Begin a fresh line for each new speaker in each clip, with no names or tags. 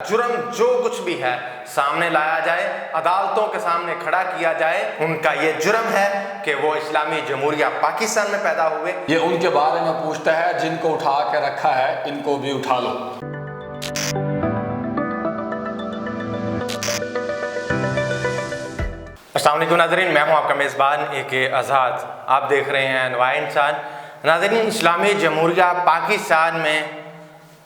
जुर्म जो कुछ भी है सामने लाया जाए, अदालतों के सामने खड़ा किया जाए। उनका ये जुर्म है कि वो इस्लामी जमहूरिया पाकिस्तान में पैदा हुए।
ये उनके बारे में पूछता है जिनको उठा के रखा है, इनको भी उठा लो।
अस्सलाम वालेकुम नाज़रीन, मैं हूं आपका मेज़बान AK आज़ाद। आप देख रहे हैं नवाए इंसान। नाज़रीन, इस्लामी जमहूरिया पाकिस्तान में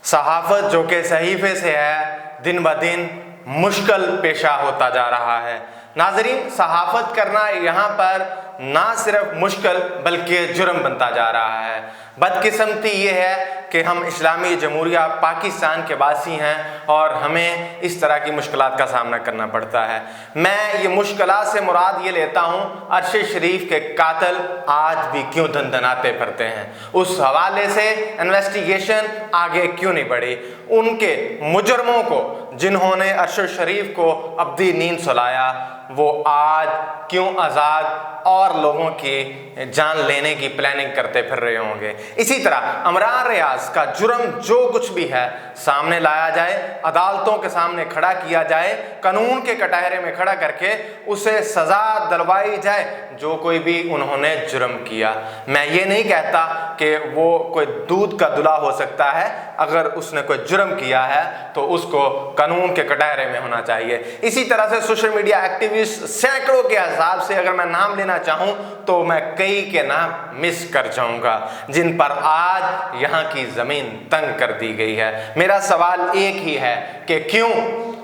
सहाफ़त जो कि सहीफ़े से है, दिन ब दिन मुश्किल पेशा होता जा रहा है। नाज़रीन, सहाफ़त करना यहाँ पर ना सिर्फ मुश्किल बल्कि जुर्म बनता जा रहा है। बदकिस्मती ये है कि हम इस्लामी जमहूरिया पाकिस्तान के वासी हैं और हमें इस तरह की मुश्किलात का सामना करना पड़ता है। मैं ये मुश्किलात से मुराद ये लेता हूँ, अरशद शरीफ के कातिल आज भी क्यों दंदनाते फिरते हैं, उस हवाले से इन्वेस्टिगेशन आगे क्यों नहीं बढ़ी। उनके मुजरमों को जिन्होंने अरशद शरीफ को अब्दी नींद सुलाया, वो आज क्यों आज़ाद और लोगों की जान लेने की प्लानिंग करते फिर रहे होंगे। इसी तरह इमरान रियाज का जुर्म जो कुछ भी है सामने लाया जाए, अदालतों के सामने खड़ा किया जाए, कानून के कटहरे में खड़ा करके उसे सज़ा दिलवाई जाए जो कोई भी उन्होंने जुर्म किया। मैं ये नहीं कहता कि वो कोई दूध का दुला हो सकता है, अगर उसने कोई जुर्म किया है तो उसको कानून के कटहरे में होना चाहिए। इसी तरह से सोशल मीडिया एक्टिविस्ट सैकड़ों के हिसाब से अगर मैं नाम लेना चाहूँ तो मैं कई के नाम मिस कर जाऊँगा, जिन पर आज यहाँ की ज़मीन तंग कर दी गई है। मेरा सवाल एक ही है कि क्यों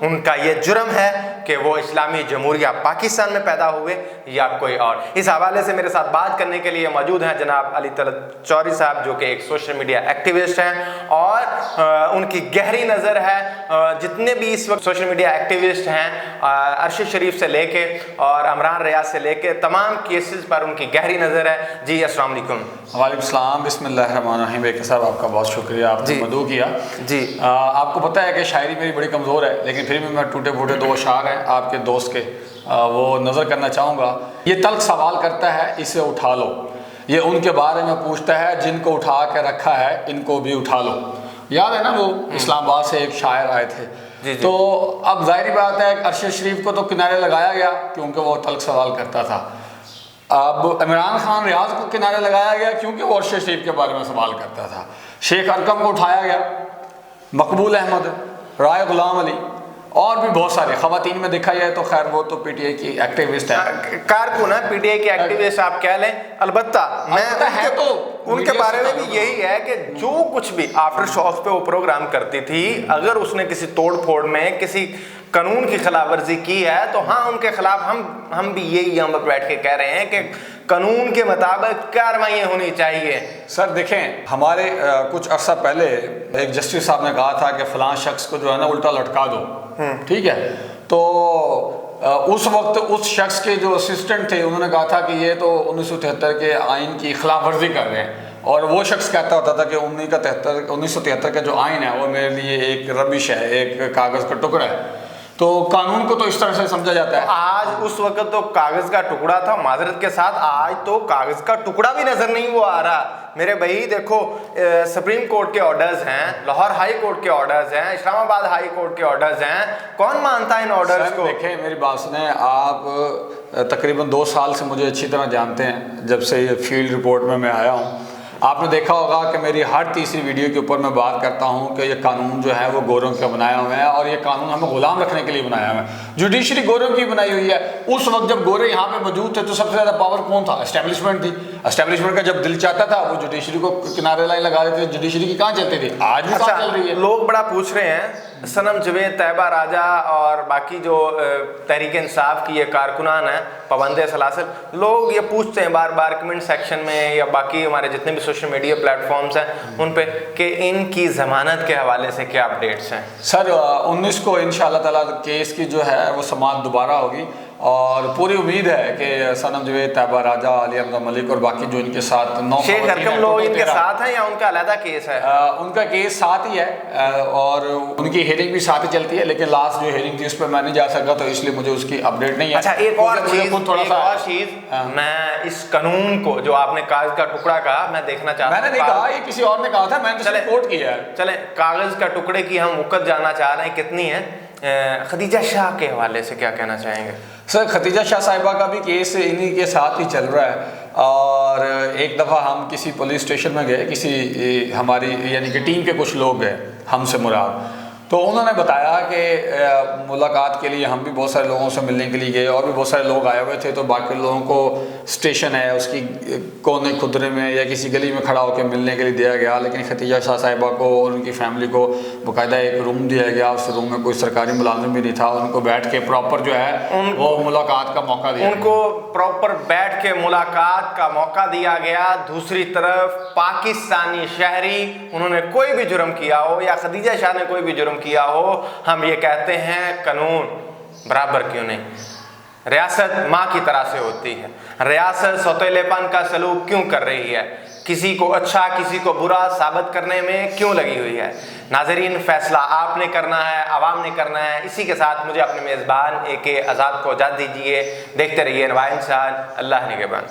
उनका ये जुर्म है कि वो इस्लामी जमहूरिया पाकिस्तान में पैदा हुए या कोई और। इस हवाले से मेरे साथ बात करने के लिए मौजूद हैं जनाब अली तलत चौधरी साहब, जो कि एक सोशल मीडिया एक्टिविस्ट हैं और उनकी गहरी नज़र है जितने भी इस वक्त सोशल मीडिया एक्टिविस्ट हैं, अरशद शरीफ से लेके और इमरान रियाज से लेके तमाम केसेस पर उनकी गहरी नज़र है। जी अस्सलाम वालेकुम।
वालेकुम सलाम, बिस्मिल्लाहिर्रहमानिर्रहीम। AK साहब, आपका बहुत शुक्रिया, आपने मदू किया।
जी,
आपको पता है कि शायरी मेरी बड़ी कमज़ोर है, लेकिन फिर भी मैं टूटे फूटे दो अशार हैं आपके दोस्त के, वो नज़र करना चाहूँगा। ये तल्ख सवाल करता है, इसे उठा लो। ये उनके बारे में पूछता है जिनको उठा के रखा है, इनको भी उठा लो। याद है ना, वो इस्लामाबाद से एक शायर आए थे।
जी, जी।
तो अब जाहिर बात है अरशद शरीफ को तो किनारे लगाया गया क्योंकि वो तल्ख सवाल करता था। अब इमरान खान रियाज को किनारे लगाया गया क्योंकि वो अरशद शरीफ के बारे में सवाल करता था। शेख अरकम को उठाया गया, मकबूल अहमद, राय गुलाम अली और भी बहुत सारे खवातीन में देखा जाए तो खैर वो तो PTI की एक्टिविस्ट है,
कारकुन है, PTI की एक्टिविस्ट आप कह लें। अलबत्ता मैं
तो
उनके बारे में भी यही है कि जो कुछ भी आफ्टर शॉक्स पे वो प्रोग्राम करती थी, अगर उसने किसी तोड़ फोड़ में किसी कानून की खिलाफ वर्जी की है तो हाँ, उनके खिलाफ हम भी यही यहाँ पर बैठ के कह रहे हैं कि कानून के मुताबिक कार्रवाई होनी चाहिए।
सर देखें, हमारे कुछ अर्सा पहले एक जस्टिस साहब ने कहा था कि फलां शख्स को जो है ना उल्टा लटका दो, ठीक है। तो उस वक्त उस शख्स के जो असिस्टेंट थे उन्होंने कहा था कि ये तो 1973 के आइन की खिलाफ वर्जी कर रहे हैं, और वो शख्स कहता होता था कि 1973 का जो आइन है वो मेरे लिए एक रबिश है, एक कागज़ का टुकड़ा है। तो कानून को तो इस तरह से समझा जाता है।
आज उस वक्त तो कागज का टुकड़ा था, माजरत के साथ आज तो कागज का टुकड़ा भी नजर नहीं वो आ रहा मेरे भाई। देखो, सुप्रीम कोर्ट के ऑर्डर्स हैं, लाहौर हाई कोर्ट के ऑर्डर्स हैं, इस्लामाबाद हाई कोर्ट के ऑर्डर्स हैं, कौन मानता है इन ऑर्डर्स को?
देखें, मेरी बात सुने, आप तकरीबन 2 साल से मुझे अच्छी तरह जानते हैं, जब से ये फील्ड रिपोर्ट में मैं आया हूँ। आपने देखा होगा कि मेरी हर तीसरी वीडियो के ऊपर मैं बात करता हूं कि ये कानून जो है वो गोरों का बनाया हुआ है और ये कानून हमें गुलाम रखने के लिए बनाया हुआ है। जुडिशरी गोरों की बनाई हुई है। उस वक्त जब गोरे यहाँ पे मौजूद थे तो सबसे ज़्यादा पावर कौन था? एस्टेब्लिशमेंट थी। एस्टेब्लिशमेंट का जब दिल चाहता था वो जुडिशरी को किनारे लाई लगा देते थे। जुडिशरी की कहाँ चलती थी? आज भी कहाँ चल रही है?
लोग बड़ा पूछ रहे हैं, सनम जवेद, तैयबा राजा और बाकी जो तहरीक इंसाफ की ये कारकुनान है, पाबंद सलासिल, लोग ये पूछते हैं बार बार कमेंट सेक्शन में या बाकी हमारे जितने भी सोशल मीडिया प्लेटफॉर्म्स हैं उन पे कि इनकी ज़मानत के हवाले से क्या अपडेट्स हैं?
सर 19 को इंशाअल्लाह ताला केस की जो है वो समाअत दोबारा होगी और पूरी उम्मीद है कि सनम जवेद, तैयबा राजा, आलिया हमजा मलिक और बाकी जो इनके साथ 9
शेख हरकम लोग इनके साथ हैं या उनका अलग केस है?
उनका केस साथ ही है और उनकी हेयरिंग भी साथ ही चलती है, लेकिन लास्ट जो हेयरिंग थी उस पर मैं नहीं जा सका, तो इसलिए मुझे उसकी अपडेट नहीं है।
अच्छा, एक और चीज मैं इस कानून को जो आपने कागज का टुकड़ा कहा, मैं देखना चाहता हूं।
मैंने नहीं कहा, ये किसी और ने कहा था, मैंने तो कोट किया है।
चले कागज का टुकड़े की हम वक़्त जानना चाह रहे हैं कितनी है। खदीजा शाह के हवाले से क्या कहना चाहेंगे?
सर, खदीजा शाह साहिबा का भी केस इन्हीं के साथ ही चल रहा है और एक दफ़ा हम किसी पुलिस स्टेशन में गए, किसी हमारी यानी कि टीम के कुछ लोग गए, हमसे मुराद, तो उन्होंने बताया कि मुलाकात के लिए हम भी बहुत सारे लोगों से मिलने के लिए गए और भी बहुत सारे लोग आए हुए थे, तो बाकी लोगों को स्टेशन है उसकी कोने खुदरे में या किसी गली में खड़ा होकर मिलने के लिए दिया गया, लेकिन खदीजा शाह साहिबा को और उनकी फैमिली को बाकायदा एक रूम दिया गया। उस रूम में कोई सरकारी मुलाजिम भी नहीं था, उनको बैठ के प्रॉपर जो है वो मुलाकात का मौका दिया,
उनको प्रॉपर बैठ के मुलाकात का मौका दिया गया। दूसरी तरफ पाकिस्तानी शहरी, उन्होंने कोई भी जुर्म किया हो या खदीजा शाह ने कोई भी जुर्म किया हो, हम ये कहते हैं कानून बराबर क्यों नहीं? रियासत माँ की तरह से होती है, रियासत सौतेलेपन का सलूक क्यों कर रही है? किसी को अच्छा किसी को बुरा साबित करने में क्यों लगी हुई है? नाजरीन, फैसला आपने करना है, आवाम ने करना है। इसी के साथ मुझे अपने मेज़बान AK आज़ाद को इजाज़त दीजिए। देखते रहिए नवा इंसान। अल्लाह निगहबान।